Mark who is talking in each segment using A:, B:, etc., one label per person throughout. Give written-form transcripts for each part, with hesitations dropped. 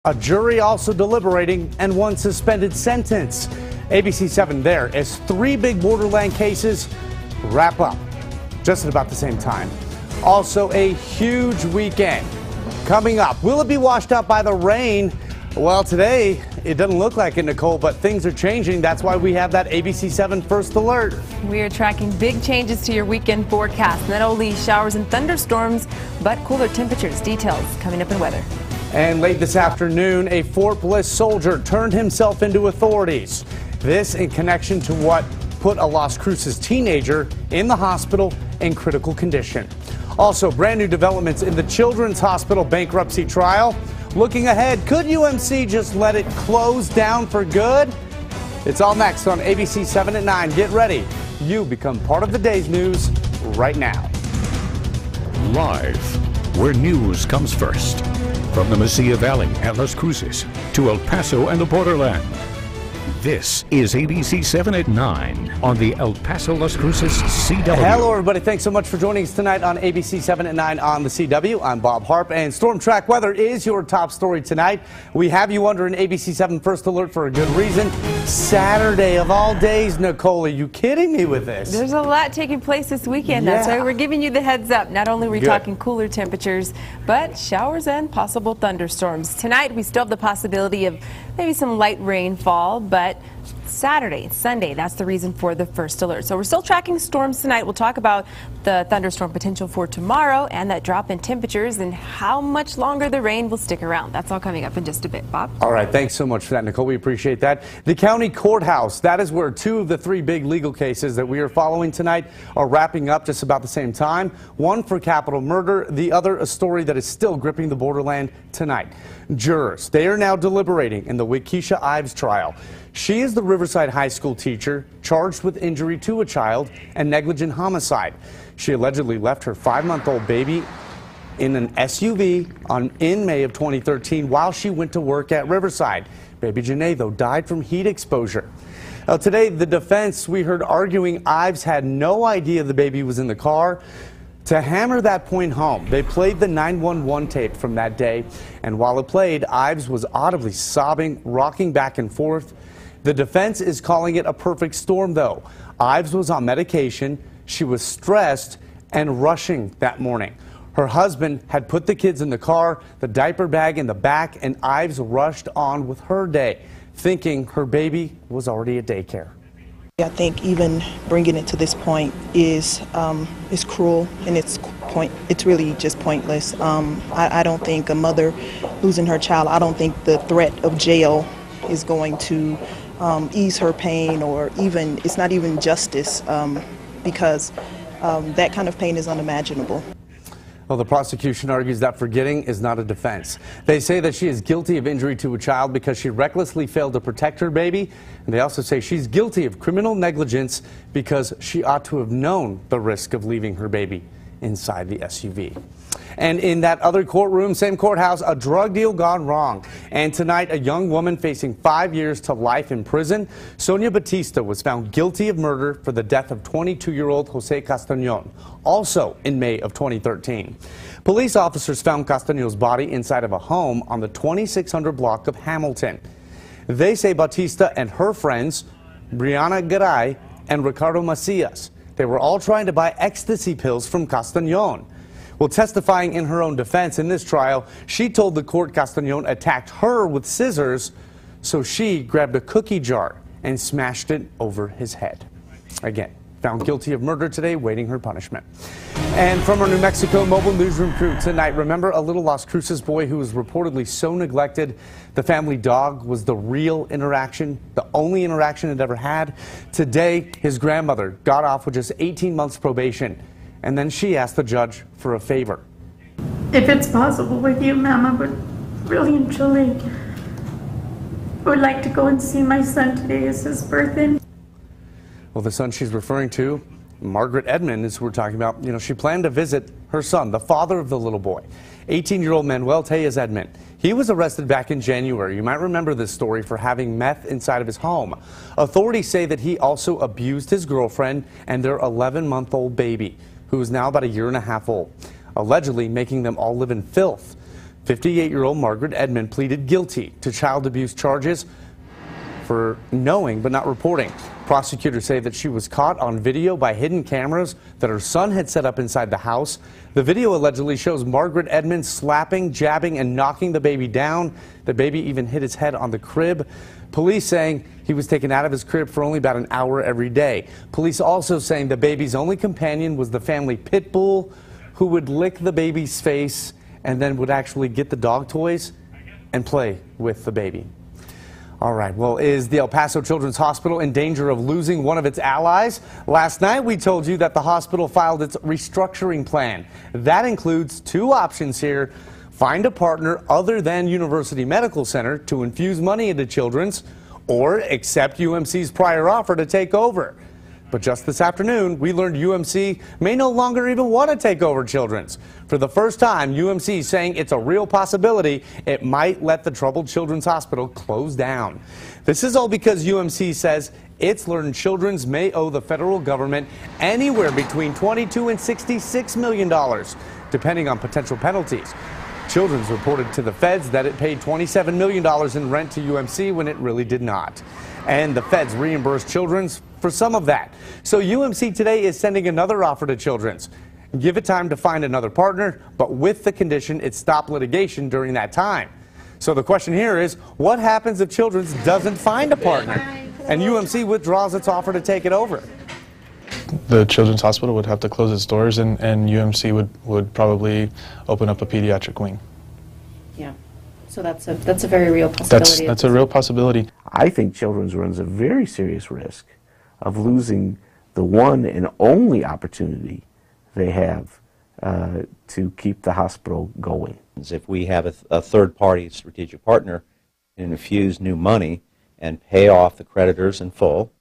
A: A jury also deliberating and one suspended sentence. ABC-7 there as three big borderland cases wrap up just at about the same time. Also a huge weekend coming up. Will it be washed out by the rain? Well, today it doesn't look like it, Nicole, but things are changing. That's why we have that ABC-7 first alert.
B: We are tracking big changes to your weekend forecast. Not only showers and thunderstorms, but cooler temperatures. Details coming up in weather.
A: And late this afternoon, a Fort Bliss soldier turned himself into authorities. This in connection to what put a Las Cruces teenager in the hospital in critical condition. Also, brand new developments in the Children's Hospital bankruptcy trial. Looking ahead, could UMC just let it close down for good? It's all next on ABC 7 at 9. Get ready. You become part of the day's news right now.
C: Live, where news comes first. From the Mesilla Valley and Las Cruces to El Paso and the borderland. This is ABC 7 at 9 on the El Paso Las Cruces CW.
A: Hello, everybody. Thanks so much for joining us tonight on ABC 7 at 9 on the CW. I'm Bob Harp, and storm track weather is your top story tonight. We have you under an ABC 7 first alert for a good reason. Saturday of all days, Nicole. Are you kidding me with this?
B: There's a lot taking place this weekend. That's why we're giving you the heads up. Not only are we talking cooler temperatures, but showers and possible thunderstorms. Tonight, we still have the possibility of maybe some light rainfall, but Saturday, Sunday, that's the reason for the first alert. So we're still tracking storms tonight. We'll talk about the thunderstorm potential for tomorrow and that drop in temperatures and how much longer the rain will stick around. That's all coming up in just a bit. Bob?
A: All right. Thanks so much for that, Nicole. We appreciate that. The county courthouse, that is where two of the three big legal cases that we are following tonight are wrapping up just about the same time. One for capital murder, the other a story that is still gripping the borderland tonight. Jurors, they are now deliberating in the Waukesha Ives trial. She is the Riverside High School teacher charged with injury to a child and negligent homicide. She allegedly left her 5-month-old baby in an SUV in May of 2013 while she went to work at Riverside. Baby Janae, though, died from heat exposure. Today, the defense, we heard arguing Ives had no idea the baby was in the car. To hammer that point home, they played the 911 tape from that day, and while it played, Ives was audibly sobbing, rocking back and forth. The defense is calling it a perfect storm, though. Ives was on medication, she was stressed and rushing that morning. Her husband had put the kids in the car, the diaper bag in the back, and Ives rushed on with her day, thinking her baby was already at daycare.
D: I think even bringing it to this point is cruel, and it's really just pointless. I don't think a mother losing her child, I don't think the threat of jail is going to ease her pain, or even, it's not even justice, because that kind of pain is unimaginable.
A: Well, the prosecution argues that forgetting is not a defense. They say that she is guilty of injury to a child because she recklessly failed to protect her baby. And they also say she's guilty of criminal negligence because she ought to have known the risk of leaving her baby inside the SUV. And in that other courtroom, same courthouse, a drug deal gone wrong. And tonight, a young woman facing 5 years to life in prison. Sonia Batista was found guilty of murder for the death of 22-year-old Jose Castañon, also in May of 2013. Police officers found Castañon's body inside of a home on the 2600 block of Hamilton. They say Batista and her friends, Brianna Garay and Ricardo Macias, they were all trying to buy ecstasy pills from Castañon. Well, testifying in her own defense in this trial, she told the court Castañon attacked her with scissors, so she grabbed a cookie jar and smashed it over his head. Again, found guilty of murder today, waiting her punishment. And from our New Mexico mobile newsroom crew tonight, remember a little Las Cruces boy who was reportedly so neglected the family dog was the real interaction, the only interaction it ever had? Today, his grandmother got off with just 18 months probation. And then she asked the judge for a favor.
E: If it's possible with you, ma'am, I would really and truly would like to go and see my son today. It's his birthday.
A: Well, the son she's referring to, Margaret Edmond, is who we're talking about. You know, she planned to visit her son, the father of the little boy, 18-year-old Manuel Tellez Edmond. He was arrested back in January. You might remember this story for having meth inside of his home. Authorities say that he also abused his girlfriend and their 11-month-old baby, who is now about 1.5 years old, allegedly making them all live in filth. 58-year-old Margaret Edmond pleaded guilty to child abuse charges for knowing but not reporting. Prosecutors say that she was caught on video by hidden cameras that her son had set up inside the house. The video allegedly shows Margaret Edmond slapping, jabbing, and knocking the baby down. The baby even hit his head on the crib. Police saying he was taken out of his crib for only about an hour every day. Police also saying the baby's only companion was the family pit bull, who would lick the baby's face and then would actually get the dog toys and play with the baby. All right, well, is the El Paso Children's Hospital in danger of losing one of its allies? Last night we told you that the hospital filed its restructuring plan. That includes two options here. Find a partner other than University Medical Center to infuse money into Children's, or accept UMC's prior offer to take over. But just this afternoon, we learned UMC may no longer even want to take over Children's. For the first time, UMC is saying it's a real possibility it might let the troubled Children's Hospital close down. This is all because UMC says it's learned Children's may owe the federal government anywhere between $22 and $66 million, depending on potential penalties. Children's reported to the feds that it paid $27 million in rent to UMC when it really did not. And the feds reimbursed Children's for some of that. So UMC today is sending another offer to Children's. Give it time to find another partner, but with the condition it stop litigation during that time. So the question here is, what happens if Children's doesn't find a partner and UMC withdraws its offer to take it over?
F: The Children's Hospital would have to close its doors, and UMC would probably open up a pediatric wing.
G: Yeah, so that's a very real possibility.
F: That's a real possibility.
H: I think Children's runs a very serious risk of losing the one and only opportunity they have to keep the hospital going.
I: If we have a third-party strategic partner and infuse new money and pay off the creditors in full.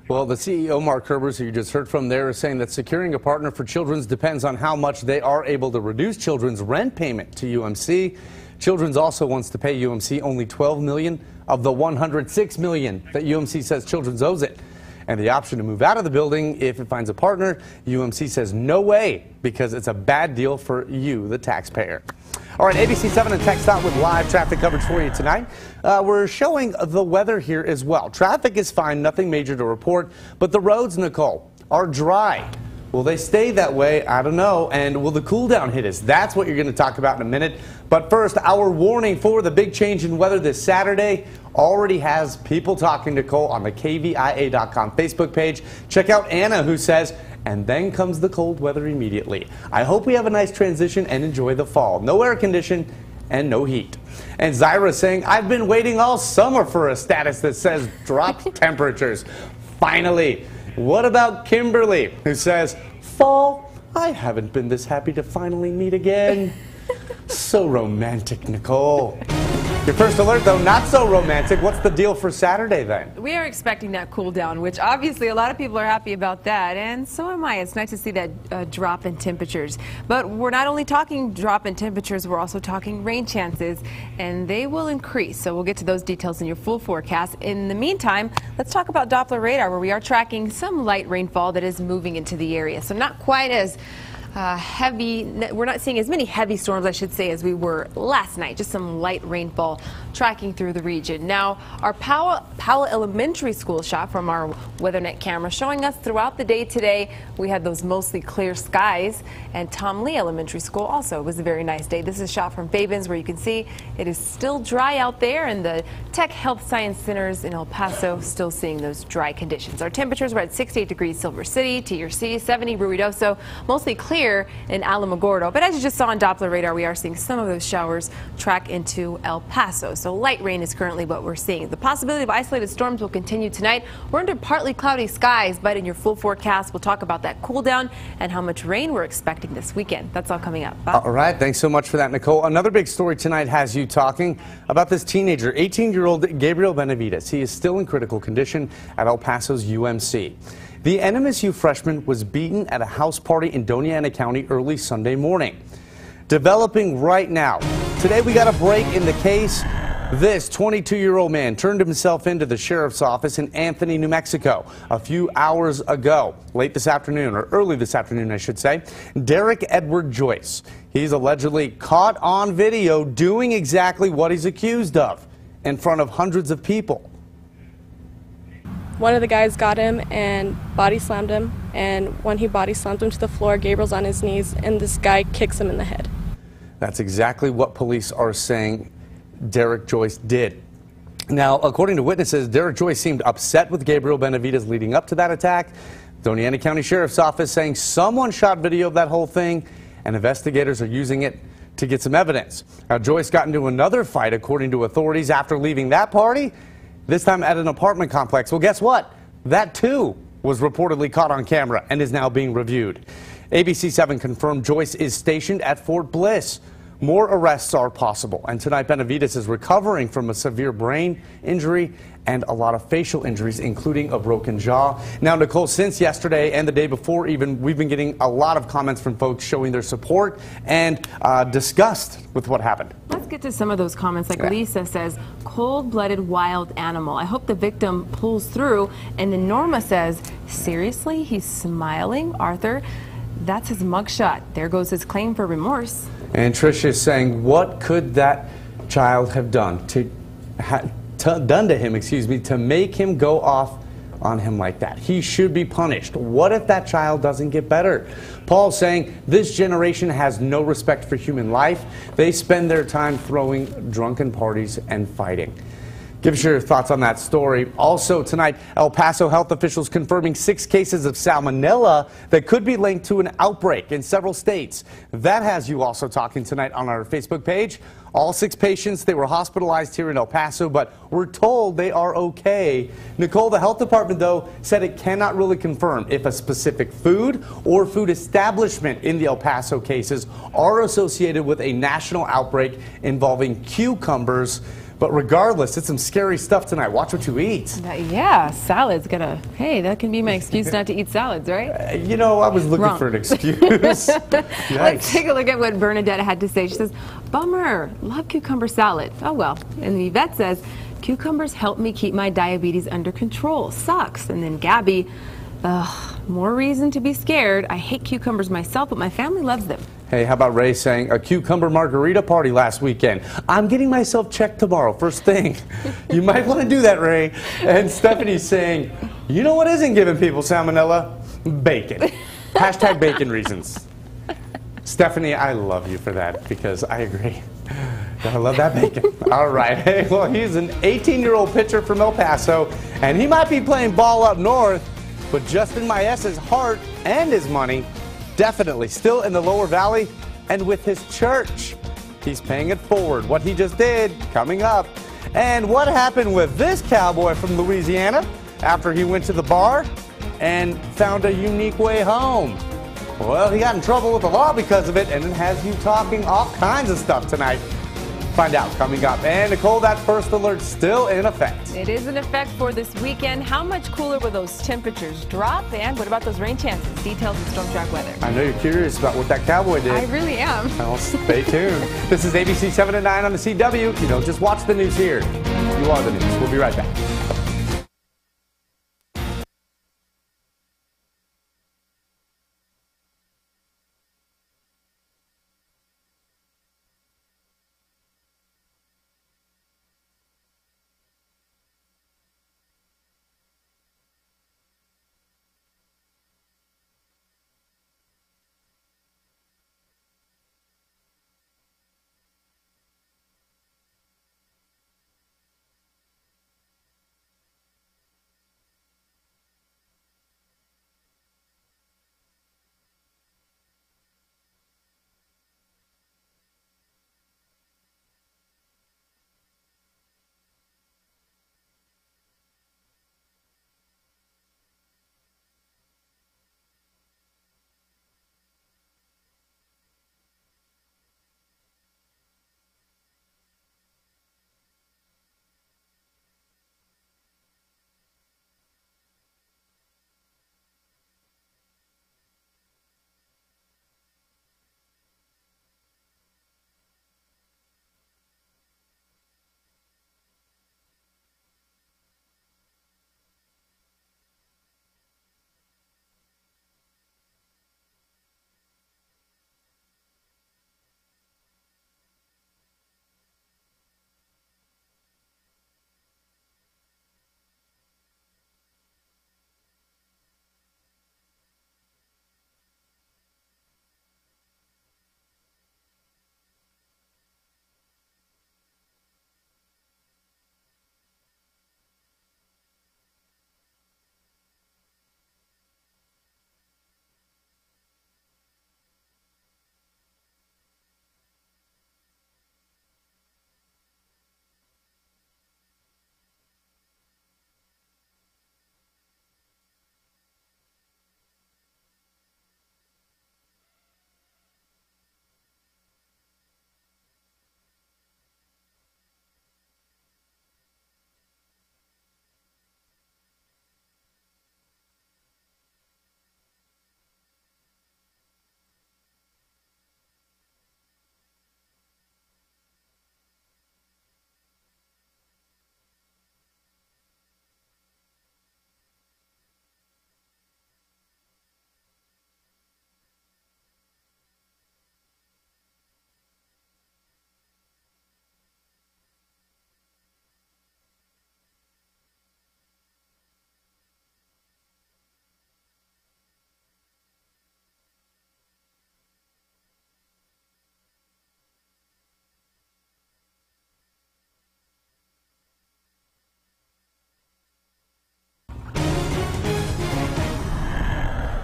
A: Well, the CEO, Mark Herbers, who you just heard from there, is saying that securing a partner for Children's depends on how much they are able to reduce Children's rent payment to UMC. Children's also wants to pay UMC only $12 million of the $106 million that UMC says Children's owes it. And the option to move out of the building if it finds a partner, UMC says no way, because it's a bad deal for you, the taxpayer. All right, ABC-7 and TxDOT with live traffic coverage for you tonight. We're showing the weather here as well. Traffic is fine, nothing major to report, but the roads, Nicole, are dry. Will they stay that way? I don't know. And will the cool down hit us? That's what you're going to talk about in a minute. But first, our warning for the big change in weather this Saturday already has people talking, Nicole, on the KVIA.com Facebook page. Check out Anna, who says, and then comes the cold weather immediately. I hope we have a nice transition and enjoy the fall. No air condition and no heat. And Zyra saying, I've been waiting all summer for a status that says drop temperatures. Finally. What about Kimberly, who says, fall? I haven't been this happy to finally meet again. So romantic, Nicole. Your first alert, though, not so romantic. What's the deal for Saturday, then?
B: We are expecting that cool down, which obviously a lot of people are happy about that, and so am I. It's nice to see that drop in temperatures. But we're not only talking drop in temperatures, we're also talking rain chances, and they will increase. So we'll get to those details in your full forecast. In the meantime, let's talk about Doppler radar, where we are tracking some light rainfall that is moving into the area. So not quite as heavy, we're not seeing as many heavy storms, I should say, as we were last night. Just some light rainfall tracking through the region. Now, our Powell Elementary School shot from our WeatherNet camera showing us throughout the day today, we had those mostly clear skies, and Tom Lee Elementary School also was a very nice day. This is shot from Fabens, where you can see it is still dry out there, and the Tech Health Science Centers in El Paso still seeing those dry conditions. Our temperatures were at 68 degrees Silver City, TRC, 70 Ruidoso, mostly clear in Alamogordo. But as you just saw on Doppler radar, we are seeing some of those showers track into El Paso. So light rain is currently what we're seeing. The possibility of isolated storms will continue tonight. We're under partly cloudy skies, but in your full forecast, we'll talk about that cool down and how much rain we're expecting this weekend. That's all coming up. Bob?
A: All right. Thanks so much for that, Nicole. Another big story tonight has you talking about this teenager, 18-year-old Gabriel Benavides. He is still in critical condition at El Paso's UMC. The NMSU freshman was beaten at a house party in Doña Ana County early Sunday morning. Developing right now. Today we got a break in the case. This 22-year-old man turned himself into the sheriff's office in Anthony, New Mexico a few hours ago, late this afternoon, or early this afternoon, I should say. Derek Edward Joyce. He's allegedly caught on video doing exactly what he's accused of in front of hundreds of people.
J: One of the guys got him and body slammed him, and when he body slammed him to the floor, Gabriel's on his knees, and this guy kicks him in the head. That's exactly what police are saying Derek Joyce did. Now, according to witnesses, Derek Joyce seemed upset with Gabriel Benavides leading up to that attack. The Oneida County Sheriff's Office saying someone shot video of that whole thing, and investigators are using it to get some evidence. Now, Joyce got into another fight, according to authorities, after leaving that party, this time at an apartment complex. Well, guess what? That too was reportedly caught on camera and is now being reviewed. ABC-7 confirmed Joyce is stationed at Fort Bliss. More arrests are possible, and tonight Benavides is recovering from a severe brain injury and a lot of facial injuries, including a broken jaw. Now, Nichole, since yesterday and the day before even, we've been getting a lot of comments from folks showing their support and disgust with what happened.
B: Let's get to some of those comments. Like Lisa says, cold-blooded wild animal. I hope the victim pulls through. And then Norma says, seriously, he's smiling? Arthur, that's his mugshot. There goes his claim for remorse.
A: And Tricia is saying, what could that child have done to him, to make him go off on him like that? He should be punished. What if that child doesn't get better? Paul's saying this generation has no respect for human life. They spend their time throwing drunken parties and fighting. Give us your thoughts on that story. Also tonight, El Paso health officials confirming 6 cases of salmonella that could be linked to an outbreak in several states. That has you also talking tonight on our Facebook page. All 6 patients, they were hospitalized here in El Paso, but we're told they are okay. Nichole, the health department, though, said it cannot really confirm if a specific food or food establishment in the El Paso cases are associated with a national outbreak involving cucumbers. But regardless, it's some scary stuff tonight. Watch what you eat.
B: Yeah, salad's gonna, hey, that can be my excuse not to eat salads, right?
A: You know, I was looking for an excuse.
B: Let's take a look at what Bernadette had to say. She says, bummer, love cucumber salad. Oh well. And the vet says, cucumbers help me keep my diabetes under control. Sucks. And then Gabby, more reason to be scared. I hate cucumbers myself, but my family loves them.
A: Hey, how about Ray saying a cucumber margarita party last weekend? I'm getting myself checked tomorrow, first thing. You might want to do that, Ray. And Stephanie's saying, you know what isn't giving people salmonella? Bacon. Hashtag bacon reasons. Stephanie, I love you for that because I agree. I love that bacon. All right. Hey, well, he's an 18-year-old pitcher from El Paso, and he might be playing ball up north, but Justin Maes's heart and his money definitely still in the lower valley and with his church. He's paying it forward. What he just did, coming up. And what happened with this cowboy from Louisiana after he went to the bar and found a unique way home? Well, he got in trouble with the law because of it, and it has you talking all kinds of stuff tonight. Find out coming up. And Nichole, that first alert still in effect.
B: It is in effect for this weekend. How much cooler will those temperatures drop? And what about those rain chances? Details in Storm Track Weather.
A: I know you're curious about what that cowboy did.
B: I really am.
A: Well, stay tuned. This is ABC 7 at 9 on the CW. You don't just watch the news here. You are the news. We'll be right back.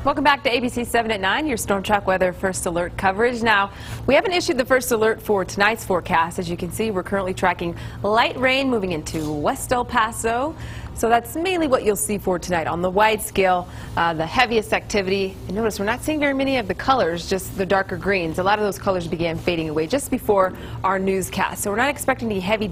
B: Welcome back to ABC-7 at 9, your Storm Track Weather First Alert coverage. Now, we haven't issued the first alert for tonight's forecast. As you can see, we're currently tracking light rain moving into West El Paso. So that's mainly what you'll see for tonight. On the wide scale, the heaviest activity. And notice we're not seeing very many of the colors, just the darker greens. A lot of those colors began fading away just before our newscast. So we're not expecting any heavy